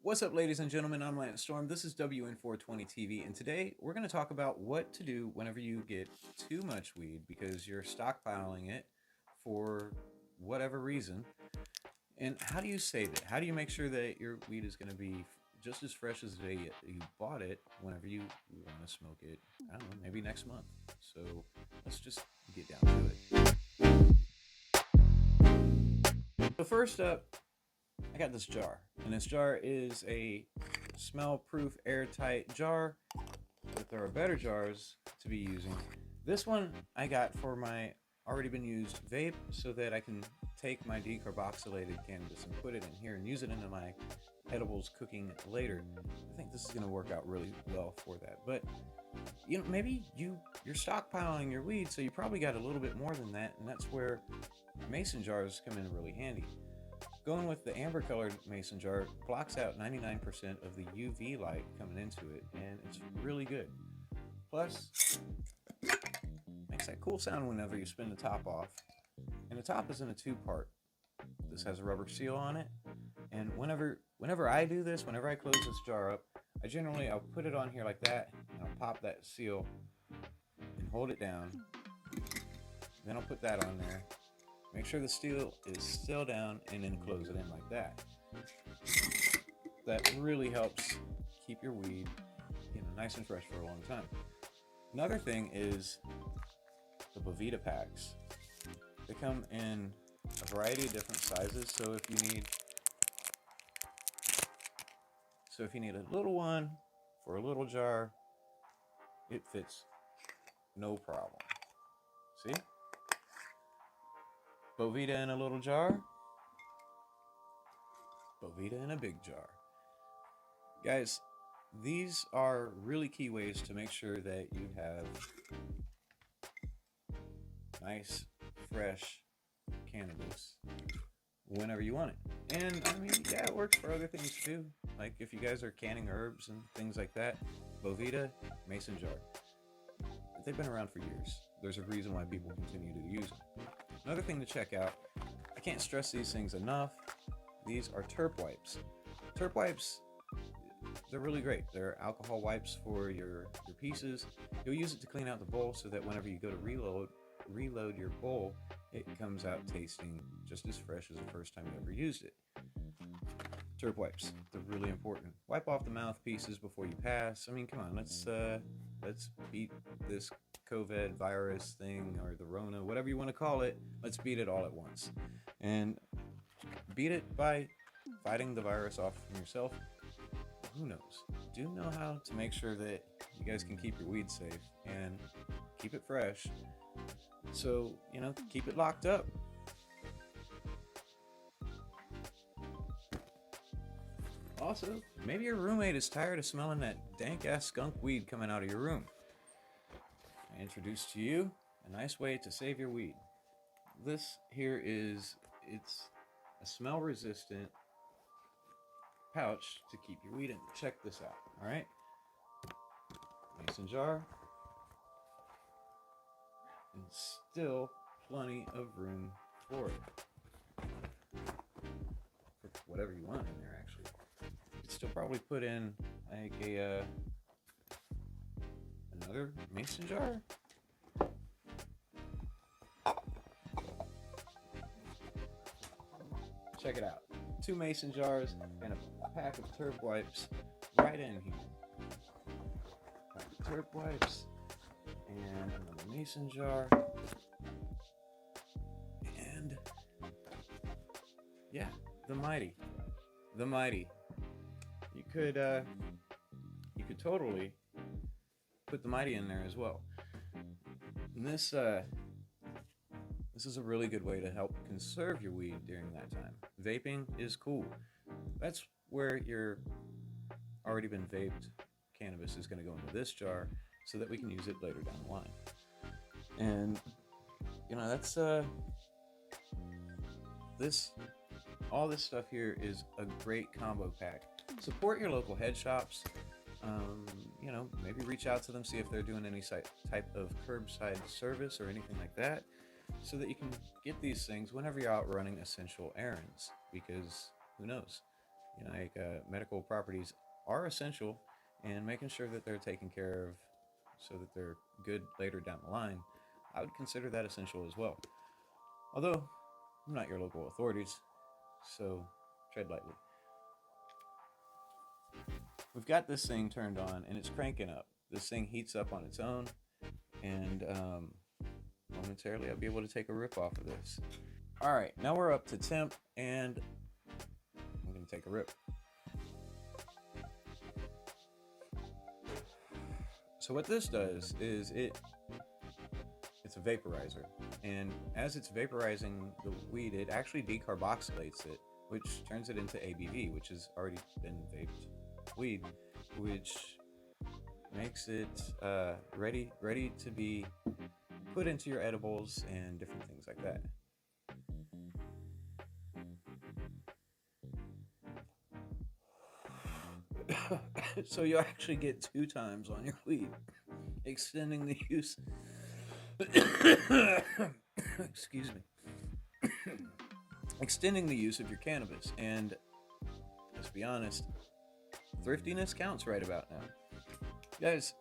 What's up, ladies and gentlemen? I'm Lance Storm. This is WN420 TV, and today we're going to talk about what to do whenever you get too much weed because you're stockpiling it for whatever reason. And how do you save it? How do you make sure that your weed is going to be just as fresh as the day you bought it whenever you want to smoke it? I don't know, maybe next month. So let's just get down to it. So, first up, I got this jar, and this jar is a smell-proof, airtight jar. But there are better jars to be using. This one I got for my already been used vape, so that I can take my decarboxylated cannabis and put it in here and use it into my edibles cooking later. I think this is going to work out really well for that. But maybe you're stockpiling your weed, so you probably got a little bit more than that, and that's where mason jars come in really handy. Going with the amber colored mason jar blocks out 99% of the UV light coming into it, and it's really good. Plus, makes that cool sound whenever you spin the top off. And the top is in a two-part. This has a rubber seal on it, and whenever I do this, whenever I close this jar up, I'll put it on here like that, and I'll pop that seal and hold it down. Then I'll put that on there. Make sure the steel is still down, and then close it in like that. That really helps keep your weed, nice and fresh for a long time. Another thing is the Boveda packs. They come in a variety of different sizes, so if you need a little one for a little jar, it fits no problem. See? Boveda in a little jar, Boveda in a big jar. Guys, these are really key ways to make sure that you have nice, fresh cannabis whenever you want it. And I mean, yeah, it works for other things too. Like if you guys are canning herbs and things like that, Boveda, mason jar. They've been around for years. There's a reason why people continue to use them. Another thing to check out, I can't stress these things enough. These are terp wipes. Terp wipes, they're really great. They're alcohol wipes for your pieces. You'll use it to clean out the bowl so that whenever you go to reload your bowl, it comes out tasting just as fresh as the first time you ever used it. Terp wipes, they're really important. Wipe off the mouthpieces before you pass. I mean, come on, let's beat this COVID virus thing, or the Rona, whatever you want to call it. Let's beat it all at once. And beat it by fighting the virus off from yourself. Who knows? Do know how to make sure that you guys can keep your weed safe and keep it fresh. So, keep it locked up. Also, maybe your roommate is tired of smelling that dank-ass skunk weed coming out of your room. I introduce to you a nice way to save your weed. This here it's a smell-resistant pouch to keep your weed in. Check this out, all right? Mason jar. And still plenty of room for it. For whatever you want in there, actually. You could still probably put in like another mason jar. Check it out. 2 mason jars and a pack of terp wipes right in here. Terp wipes and another mason jar. And yeah, the mighty. You could totally put the mighty in there as well. And this is a really good way to help conserve your weed during that time. Vaping is cool. That's where your already been vaped cannabis is going to go into this jar so that we can use it later down the line. And that's all this stuff here is a great combo pack. Support your local head shops. Maybe reach out to them, see if they're doing any type of curbside service or anything like that, so that you can get these things whenever you're out running essential errands, because who knows, medical properties are essential, and making sure that they're taken care of so that they're good later down the line, I would consider that essential as well. Although I'm not your local authorities, so tread lightly. We've got this thing turned on and it's cranking up. This thing heats up on its own, and momentarily I'll be able to take a rip off of this. All right, now we're up to temp, and I'm going to take a rip. So what this does is it's a vaporizer, and as it's vaporizing the weed, it actually decarboxylates it, which turns it into ABV, which has already been vaped weed, which makes it ready to be put into your edibles and different things like that. So you actually get 2 times on your weed, extending the use. Excuse me. Extending the use of your cannabis, and let's be honest, thriftiness counts right about now. Guys,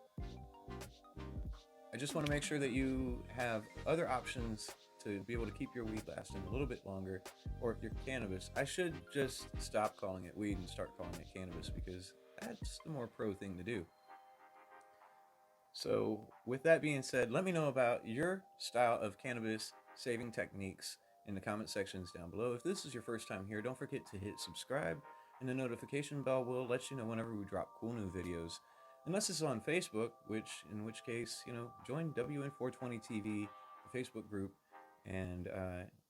I just want to make sure that you have other options to be able to keep your weed lasting a little bit longer, or your cannabis. I should just stop calling it weed and start calling it cannabis, because that's the more pro thing to do. So with that being said, let me know about your style of cannabis saving techniques in the comment sections down below. If this is your first time here, don't forget to hit subscribe, and the notification bell will let you know whenever we drop cool new videos. Unless it's on Facebook, in which case, join WN420 TV, the Facebook group, and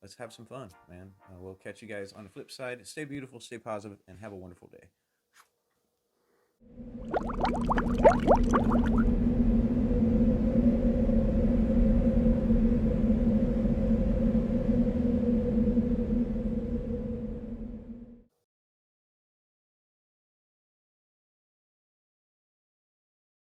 let's have some fun, man. We'll catch you guys on the flip side. Stay beautiful, stay positive, and have a wonderful day.